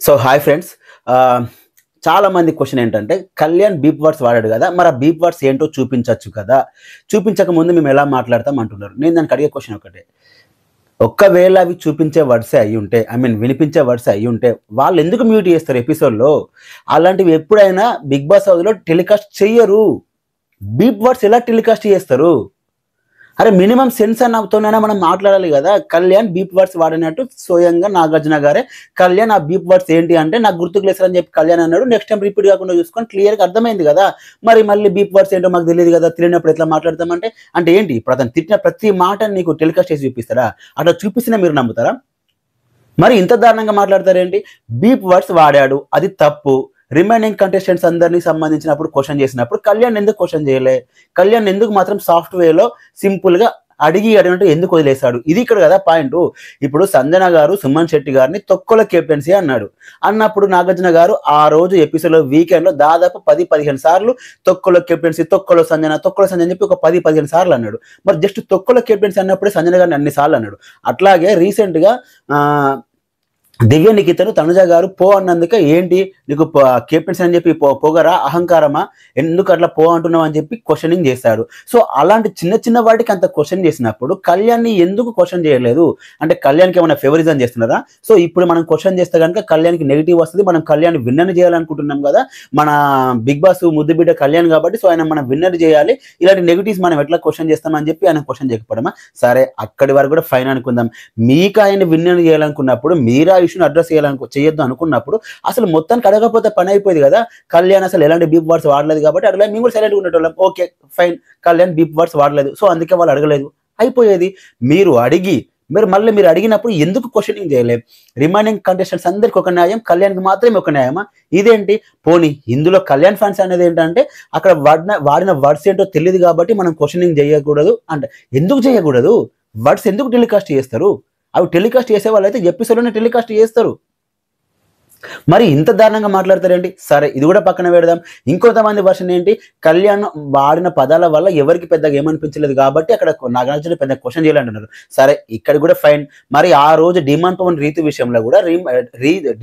So hi friends. చాలా మంది question ఏంటంటే కళ్యాణ్ బీప్ వర్డ్స్ వాడాడు కదా, మరి ఆ బీప్ వర్డ్స్ ఏంటో చూపించవచ్చు కదా, చూపించక ముందు మేము ఎలా మాట్లాడతాం అంటున్నారు. నేను దానికి అడిగే క్వశ్చన్ ఒకటే, ఒక్కవేళ అవి చూపించే వర్డ్సే అయి ఉంటే, ఐ మీన్ వినిపించే వర్డ్స్ అయి ఉంటే వాళ్ళు ఎందుకు మ్యూట్ చేస్తారు ఎపిసోడ్లో? అలాంటివి ఎప్పుడైనా బిగ్ బాస్ హౌస్లో టెలికాస్ట్ చెయ్యరు. బీప్ వర్డ్స్ ఎలా టెలికాస్ట్ చేస్తారు? అరే మినిమం సెన్స్ అన్నతోనైనా మనం మాట్లాడాలి కదా. కళ్యాణ్ బీప్ వర్డ్స్ వాడినట్టు స్వయంగా నాగార్జున గారే కళ్యాణ్ ఆ బీప్ వర్డ్స్ ఏంటి అంటే నాకు గుర్తుకు లేసని చెప్పి కళ్యాణ్ అన్నాడు. నెక్స్ట్ టైం రిపీట్ కాకుండా చూసుకొని క్లియర్గా అర్థమైంది కదా. మరి మళ్ళీ బీప్ వర్డ్స్ ఏంటో మాకు తెలియదు కదా, తెలియనప్పుడు ఎట్లా మాట్లాడతామంటే అంటే ఏంటి? ఇప్పుడు అతను తిట్టిన ప్రతి మాట నీకు టెలికాస్ట్ చేసి చూపిస్తారా? అట్లా చూపిస్తున్నా మీరు నమ్ముతారా? మరి ఇంత దారుణంగా మాట్లాడతారేంటి? బీప్ వర్డ్స్ వాడాడు, అది తప్పు. రిమైనింగ్ కంటెస్టెంట్స్ అందరినీ సంబంధించినప్పుడు క్వశ్చన్ చేసినప్పుడు కళ్యాణ్ ఎందుకు క్వశ్చన్ చేయలే? కళ్యాణ్ ఎందుకు మాత్రం సాఫ్ట్వేర్లో సింపుల్గా అడిగినట్టు ఎందుకు వదిలేశాడు? ఇది ఇక్కడ కదా పాయింట్. ఇప్పుడు సంజన గారు సుమన్ శెట్టి గారిని తొక్కల కెప్టెన్సీ అన్నాడు. అన్నప్పుడు నాగార్జున గారు ఆ రోజు ఎపిసోడ్లో వీకెండ్లో దాదాపు 10-15 సార్లు తొక్కల కెప్టెన్సీ, తొక్కల సంజన అని చెప్పి ఒక 10-15 సార్లు అన్నాడు. మరి జస్ట్ తొక్కల కెప్టెన్సీ అన్నప్పుడే సంజన గారిని అన్ని సార్లు అన్నాడు. అట్లాగే రీసెంట్గా దివ్య నిఖితను తనుజ గారు పో అన్నందుకే ఏంటి నీకు కెప్టెన్సీ అని చెప్పి పొగరా, అహంకారమా, ఎందుకు అట్లా పో అంటున్నావు అని చెప్పి క్వశ్చనింగ్ చేశాడు. సో అలాంటి చిన్న చిన్న వాటికి అంత క్వశ్చన్ చేసినప్పుడు కళ్యాణ్ని ఎందుకు క్వశ్చన్ చేయలేదు? అంటే కళ్యాణ్కి ఏమైనా ఫేవరిజం చేస్తున్నారా? సో ఇప్పుడు మనం క్వశ్చన్ చేస్తే కనుక కళ్యాణ్కి నెగిటివ్ వస్తుంది. మనం కళ్యాణ్ విన్నర్ చేయాలనుకుంటున్నాం కదా, మన బిగ్ బాస్ ముద్దు బిడ్డ కళ్యాణ్ కాబట్టి, సో ఆయన మనం విన్నర్ చేయాలి. ఇలాంటి నెగిటివ్స్ మనం ఎట్లా క్వశ్చన్ చేస్తామని చెప్పి ఆయన క్వశ్చన్ చేయకపోవడమా? సరే అక్కడి వరకు కూడా ఫైన్ అనుకుందాం. మీకు ఆయన విన్నర్ చేయాలనుకున్నప్పుడు మీరా ఇష్యూని అడ్రస్ చేయొద్దు అనుకున్నప్పుడు అసలు మొత్తానికి అడగకపోతే పని అయిపోయింది కదా. కళ్యాణ్ అసలు ఎలాంటి బీప్ వర్డ్స్ వాడలేదు కాబట్టి అడగలేదు, మేము కూడా సైలెంట్గా ఉండేటోళ్ళం. Okay fine, Kalyan beep words వాడలేదు, సో అందుకే వాళ్ళు అడగలేదు, అయిపోయేది. మీరు మళ్ళీ మీరు అడిగినప్పుడు ఎందుకు క్వశ్చనింగ్ చేయలేదు? రిమైనింగ్ కంటెస్టెంట్స్ అందరికి ఒక న్యాయం, కళ్యాణ్కి మాత్రమే ఒక న్యాయమా? ఇదేంటి? పోనీ ఇందులో కళ్యాణ్ ఫ్యాన్స్ అనేది ఏంటంటే అక్కడ వాడిన వర్డ్స్ ఏంటో తెలియదు కాబట్టి మనం క్వశ్చనింగ్ చేయకూడదు అంటే. ఎందుకు చేయకూడదు? వర్డ్స్ ఎందుకు టెలికాస్ట్ చేస్తారు? అవి టెలికాస్ట్ చేసే వాళ్ళు అయితే ఎపిసోడ్లోనే టెలికాస్ట్ చేస్తారు. మరి ఇంత దారుణంగా మాట్లాడతారేంటి? సరే ఇది కూడా పక్కన పెడదాం. ఇంకొంతమంది వర్షన్ ఏంటి, కళ్యాణ్ వాడిన పదాల వల్ల ఎవరికి పెద్దగా ఏమనిపించలేదు కాబట్టి అక్కడ నాగార్జున పెద్ద క్వశ్చన్ చేయాలంటున్నారు. సరే ఇక్కడ కూడా ఫైన్. మరి ఆ రోజు డిమాండ్ పవన్ రీతు విషయంలో కూడా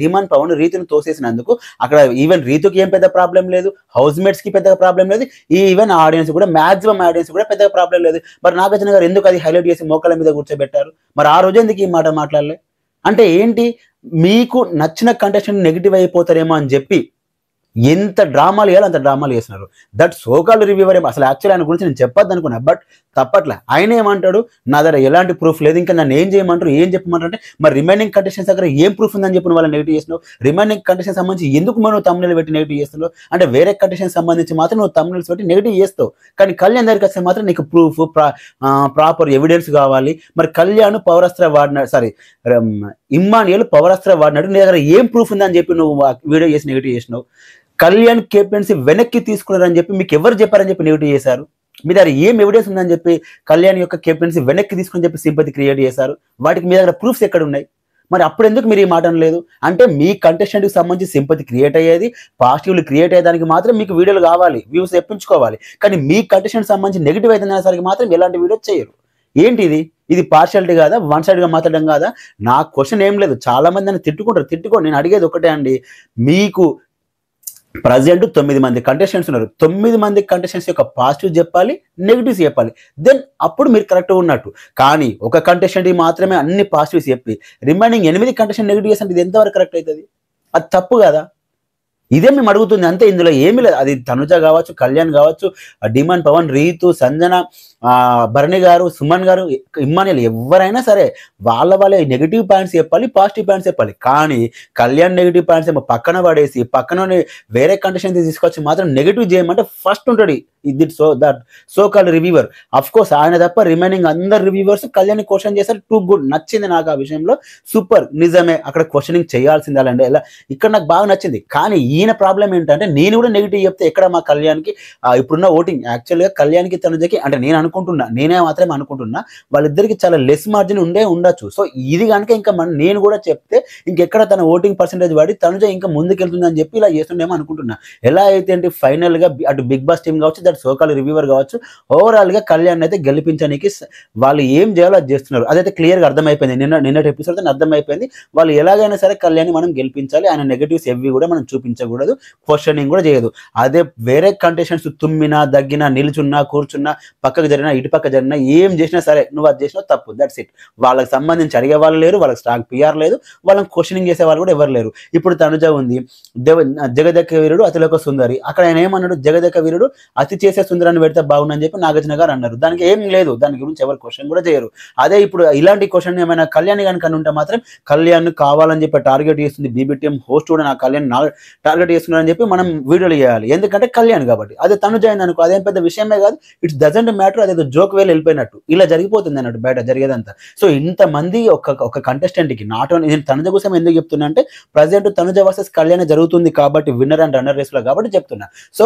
డిమాండ్ పవన్ రీతును తోసేసినందుకు అక్కడ ఈవెన్ రీతుకి ఏం పెద్ద ప్రాబ్లం లేదు, హౌస్ మేట్స్ కి పెద్దగా ప్రాబ్లం లేదు, ఈ ఈవెన్ ఆడియన్స్ కూడా మాక్సిమం ఆడియన్స్ కూడా పెద్దగా ప్రాబ్లం లేదు. మరి నాగార్జున గారు ఎందుకు అది హైలైట్ చేసి మోకాల మీద కూర్చోబెట్టారు? మరి ఆ రోజు ఎందుకు ఈ మాట మాట్లాడలే? అంటే ఏంటి, మీకు నచ్చిన కంటెస్టెంట్ నెగిటివ్ అయిపోతారేమో అని చెప్పి ఎంత డ్రామాలు వేయాలో అంత డ్రామాలు చేస్తున్నారు. దట్ సోకాల్ రివ్యూవర్ ఏమో అసలు యాక్చువల్ ఆయన గురించి నేను చెప్పొద్దు అనుకున్నా, బట్ తప్పట్లే. ఆయన ఏమంటాడు, నా దగ్గర ఎలాంటి ప్రూఫ్ లేదు, ఇంకా నన్ను ఏం చేయమంటారు, ఏం చెప్పమంటారు అంటే మరి రిమైనింగ్ కంటెస్టెంట్స్ దగ్గర ఏం ప్రూఫ్ ఉందని చెప్పిన వాళ్ళని నెగిటివ్ చేస్తున్నావు? రిమైనింగ్ కంటెస్టెంట్స్ సంబంధించి ఎందుకు మనం తమ్ముళ్ళు పెట్టి నెగిటివ్ చేస్తున్నావు? అంటే వేరే కంటెస్టెంట్స్ సంబంధించి మాత్రం నువ్వు తమ్ముళ్ళు పెట్టి నెగిటివ్ చేస్తావు, కానీ కళ్యాణ్ దగ్గరికి వస్తే మాత్రం నీకు ప్రూఫ్ ప్రాపర్ ఎవిడెన్స్ కావాలి. మరి కళ్యాణ్ పౌరాస్త్ర వాడిన ఇమ్మానియల్ పౌరాస్త్ర వాడినట్టు నీ దగ్గర ఏం ప్రూఫ్ ఉందని చెప్పి నువ్వు వీడియో చేసి నెగిటివ్ చేసినావు? కళ్యాణ్ కెప్టెన్సీ వెనక్కి తీసుకున్నారని చెప్పి మీకు ఎవరు చెప్పారని చెప్పి నెగిటివ్ చేశారు? మీ దగ్గర ఏం ఎవిడెన్స్ ఉందని చెప్పి కళ్యాణ్ యొక్క కెప్టెన్సీ వెనక్కి తీసుకుని చెప్పి సింపతి క్రియేట్ చేశారు? వాటికి మీ దగ్గర ప్రూఫ్స్ ఎక్కడ ఉన్నాయి? మరి అప్పుడు ఎందుకు మీరు ఈ మాట అనలేదు? అంటే మీ కంటెస్టెంట్కి సంబంధించి సింపతి క్రియేట్ అయ్యేది, పాజిటివ్లు క్రియేట్ అయ్యేదానికి మాత్రం మీకు వీడియోలు కావాలి, వ్యూస్ తెప్పించుకోవాలి. కానీ మీ కంటెస్టెంట్ సంబంధించి నెగిటివ్ అయితే సరికి మాత్రం ఎలాంటి వీడియో చేయరు. ఏంటి ఇది పార్షియాలిటీ కాదా? వన్ సైడ్గా మాట్లాడడం కాదా? నా క్వశ్చన్ ఏం లేదు, చాలా మంది నన్ను తిట్టుకోండి. నేను అడిగేది ఒకటే అండి, మీకు ప్రజెంట్ 9 మంది కంటెస్టెంట్స్ ఉన్నారు. 9 మంది కంటెస్టెంట్స్ యొక్క పాజిటివ్ చెప్పాలి, నెగిటివ్స్ చెప్పాలి, దెన్ అప్పుడు మీరు కరెక్ట్గా ఉన్నట్టు. కానీ ఒక కంటెస్టెంట్కి మాత్రమే అన్ని పాజిటివ్స్ చెప్పి రిమైనింగ్ 8 కంటెస్టెంట్ నెగిటివ్ చేస్తే ఇది ఎంతవరకు కరెక్ట్ అవుతుంది? అది తప్పు కదా. ఇదే మేము అడుగుతుంది అంతే, ఇందులో ఏమీ లేదు. అది తనుజ కావచ్చు, కళ్యాణ్ కావచ్చు, డిమాండ్ పవన్, రీతు, సంజన, భరణి గారు, సుమన్ గారు, ఇమ్మానియల్, ఎవరైనా సరే వాళ్ళ నెగిటివ్ పాయింట్స్ చెప్పాలి, పాజిటివ్ పాయింట్స్ చెప్పాలి. కానీ కళ్యాణ్ నెగిటివ్ పాయింట్స్ ఏమో పక్కన పడేసి పక్కన వేరే కండిషన్ తీసుకొచ్చి మాత్రం నెగిటివ్ చేయమంటే ఫస్ట్ ఉంటుంది ఇది so called reviewer. Of course ఆయన తప్ప రిమైనింగ్ అందరు రివ్యూవర్స్ కళ్యాణ్ క్వశ్చన్ చేశారు, టూ గుడ్, నచ్చింది నాకు ఆ విషయంలో, సూపర్, నిజమే అక్కడ క్వశ్చనింగ్ చేయాల్సిందే అలాంటి ఎలా ఇక్కడ నాకు బాగా నచ్చింది. కానీ ఈయన ప్రాబ్లం ఏంటంటే నేను కూడా నెగిటివ్ చెప్తే ఎక్కడ మా కళ్యాణ్కి ఇప్పుడున్న ఓటింగ్ యాక్చువల్గా కళ్యాణ్కి తనుజకి అంటే నేను అనుకుంటున్నా, నేనే మాత్రమే అనుకుంటున్నా వాళ్ళిద్దరికి చాలా లెస్ మార్జిన్ ఉండొచ్చు. సో ఇది కనుక ఇంకా నేను కూడా చెప్తే ఇంకెక్కడ తన ఓటింగ్ పర్సెంటేజ్ వాడి తనుజ ఇంకా ముందుకెళ్తుందని చెప్పి ఇలా చేస్తుండేమో అనుకుంటున్నా. ఎలా అయితే అంటే ఫైనల్గా అటు బిగ్ బాస్ టీమ్ కావచ్చు, దట్ సోకాల్ రివ్యూవర్ కావచ్చు, ఓవరాల్గా కళ్యాణ్ అయితే గెలిపించడానికి వాళ్ళు ఏం చేయాలో అది చేస్తున్నారు. అదైతే క్లియర్గా అర్థమైపోయింది. నిన్నటి ఎపిసోడ్ అర్థమైపోయింది. వాళ్ళు ఎలాగైనా సరే కళ్యాణ్ మనం గెలిపించాలి, ఆయన నెగటివ్స్ ఎవ్వి కూడా మనం చూపించకూడదు, క్వశ్చనింగ్ కూడా చేయదు. అదే వేరే కంటెస్టెంట్స్ తుమ్మినా, దగ్గినా, నిల్చున్నా, కూర్చున్నా, పక్కకు జరిగినా, ఇటు పక్క జరిగినా, ఏం చేసినా సరే నువ్వు అది చేసినా తప్పు, దట్స్ ఇట్. వాళ్ళకి సంబంధించి అడిగే వాళ్ళు లేరు, వాళ్ళకి స్ట్రాంగ్ పిఆర్ లేదు, వాళ్ళని క్వశ్చనింగ్ చేసే వాళ్ళు కూడా ఎవరు లేరు. ఇప్పుడు తనుజ ఉంది, జగదక్క వీరుడు అతిలోక సుందరి, అక్కడ ఆయన ఏమన్నాడు, జగదక్క వీరుడు అతి చేసే సుందరాన్ని పెడితే బాగుందని చెప్పి నాగార్జున గారు అన్నారు. దానికి ఏం లేదు, దాని గురించి ఎవరు క్వశ్చన్ కూడా చేయరు. అదే ఇప్పుడు ఇలాంటి క్వశ్చన్ ఏమైనా కళ్యాణ్ కనుక ఉంటే మాత్రం కళ్యాణ్ కావాలని చెప్పి టార్గెట్ చేస్తుంది బీబీటీఎం హోస్ట్ కూడా, నా కళ్యాణ్ టార్గెట్ చేస్తున్నారని చెప్పి మనం వీడియోలు చేయాలి, ఎందుకంటే కళ్యాణ్ కాబట్టి. అదే తనుజ అయింది అనుకో, అదేం పెద్ద విషయమే కాదు, ఇట్స్ డజంట్ మ్యాటర్, అదేదో జోక్ వేలు వెళ్ళిపోయినట్టు ఇలా జరిగిపోతుంది అన్నట్టు బయట జరిగేదంతా. సో ఇంతమంది ఒక కంటెస్టెంట్కి నాట్ ఓన్లీ, నేను తనుజ కోసం ఎందుకు చెప్తున్నా అంటే ప్రజెంట్ తనుజ వర్సెస్ కళ్యాణ్ జరుగుతుంది కాబట్టి, విన్నర్ అండ్ రన్నర్ రేస్లో కాబట్టి చెప్తున్నా. సో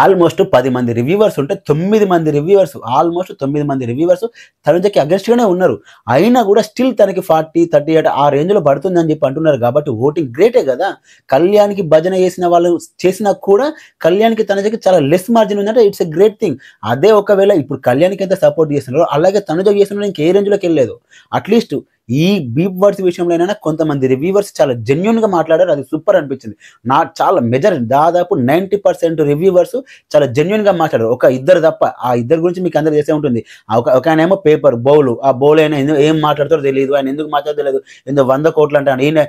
ఆల్మోస్ట్ 10 మంది రివ్యూవర్స్ ఉంటే 9 మంది రివ్యూవర్స్, ఆల్మోస్ట్ 9 మంది రివ్యూవర్స్ తనుజకి అగెన్స్ట్గానే ఉన్నారు. అయినా కూడా స్టిల్ తనకి 40, 38 ఆ రేంజ్లో పడుతుందని చెప్పి అంటున్నారు కాబట్టి ఓటింగ్ గ్రేటే కదా. కళ్యాణ్కి భజన చేసిన వాళ్ళు చేసినా కూడా కళ్యాణ్కి తనుజకి చాలా లెస్ మార్జిన్ ఉందంటే ఇట్స్ ఎ గ్రేట్ థింగ్. అదే ఒకవేళ ఇప్పుడు కళ్యాణ్కి ఎంత సపోర్ట్ చేస్తున్నారో అలాగే తనుజకి చేస్తున్నారు, ఇంకే రేంజ్లోకి వెళ్ళలేదు. అట్లీస్ట్ ఈ బీప్ వర్డ్స్ విషయంలోనైనా కొంతమంది రివ్యూవర్స్ చాలా జెన్యున్గా మాట్లాడారు, అది సూపర్ అనిపించింది. చాలా మెజారిటీ దాదాపు 90% రివ్యూవర్స్ చాలా జెన్యున్గా మాట్లాడారు, ఒక ఇద్దరు తప్ప. ఆ ఇద్దరు గురించి మీకు అందరూ చేసే ఉంటుంది. ఒక ఆయన ఏమో పేపర్ బౌలు, ఆ బౌల్ అయినా ఏం మాట్లాడతారో తెలియదు, ఆయన ఎందుకు మాట్లాడదో తెలియదు, ఎందుకు 100 కోట్లు అంటాడు. ఈయన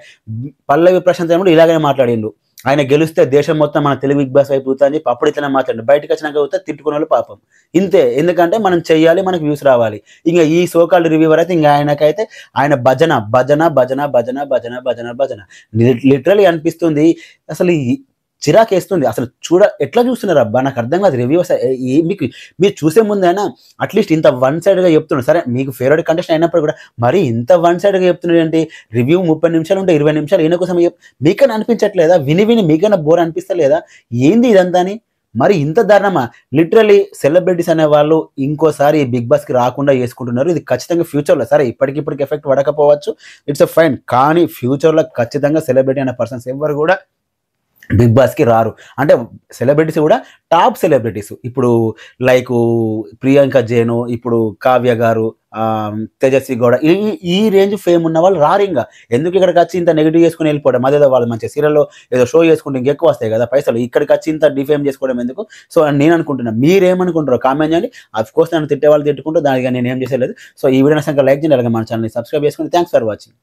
పల్లవి ప్రశాంత్ కూడా ఇలాగనే మాట్లాడిండు, ఆయన గెలిస్తే దేశం మొత్తం మన తెలుగు బిగ్ బాస్ వైపు అని చెప్పి అప్పుడు ఇట్లా మాట్లాడండి. బయటకు వచ్చినాక అవుతా తిట్టుకునే వాళ్ళు పాపం ఇంతే, ఎందుకంటే మనం చెయ్యాలి, మనకు వ్యూస్ రావాలి. ఇంకా ఈ సోకాల్డ్ రివ్యూవర్ అయితే ఇంకా ఆయనకైతే ఆయన భజన భజన భజన భజన భజన భజన భజన లిటరలీ అనిపిస్తుంది. అసలు చిరాకేస్తుంది అసలు. ఎట్లా చూస్తున్నారు అబ్బా, నాకు అర్థం కాదు. రివ్యూవర్స్ మీకు మీరు చూసే ముందైనా అట్లీస్ట్ ఇంత వన్ సైడ్గా చెప్తున్నారు. సరే మీకు ఫేవరెట్ కంటెస్టెంట్ అయినప్పుడు కూడా మరి ఇంత వన్ సైడ్గా చెప్తున్నారు ఏంటి? రివ్యూ 30 నిమిషాలు ఉంటే 20 నిమిషాలు ఈయన కోసం మీకైనా అనిపించట్లేదా? విని మీకైనా బోర్ అనిపిస్తలేదా? ఏంది ఇదంతా అని? మరి ఇంత దారుణమా? లిటరలీ సెలబ్రిటీస్ అనే వాళ్ళు ఇంకోసారి బిగ్ బాస్కి రాకుండా చేసుకుంటున్నారు. ఇది ఖచ్చితంగా ఫ్యూచర్లో, సరే ఇప్పటికిప్పటికి ఎఫెక్ట్ పడకపోవచ్చు, ఇట్స్ అ ఫైన్, కానీ ఫ్యూచర్లో ఖచ్చితంగా సెలబ్రిటీ అనే పర్సన్స్ ఎవరు కూడా బిగ్ బాస్కి రారు. అంటే సెలబ్రిటీస్ కూడా టాప్ సెలబ్రిటీస్, ఇప్పుడు లైక్ ప్రియాంక జైను, ఇప్పుడు కావ్య గారు, తేజస్వి గౌడ, ఈ రేంజ్ ఫేమ్ ఉన్న వాళ్ళు రారు. ఇంకా ఎందుకు ఇక్కడికి వచ్చి ఇంత నెగిటివ్ చేసుకుని వెళ్ళిపోవడం? అదేదో వాళ్ళు మంచి సీరియల్లో ఏదో షో చేసుకుంటే ఇంకెక్కువ వస్తాయి కదా పైసలు, ఇక్కడికి వచ్చి ఇంత డిఫేమ్ చేసుకోవడం ఎందుకు? సో నేను అనుకుంటున్నా, మీరేమనుకుంటారో కామెంట్ చేయండి. అఫ్ కోర్స్ నన్ను తిట్టే వాళ్ళు తిట్టుకుంటూ దానికి నేను ఏం చేసేలేదు. సో ఈ వీడియో సంఖ్య లైక్ చేయండి, అలాగే మన ఛానల్ని సబ్స్క్రైబ్ చేసుకోండి. Thanks for watching.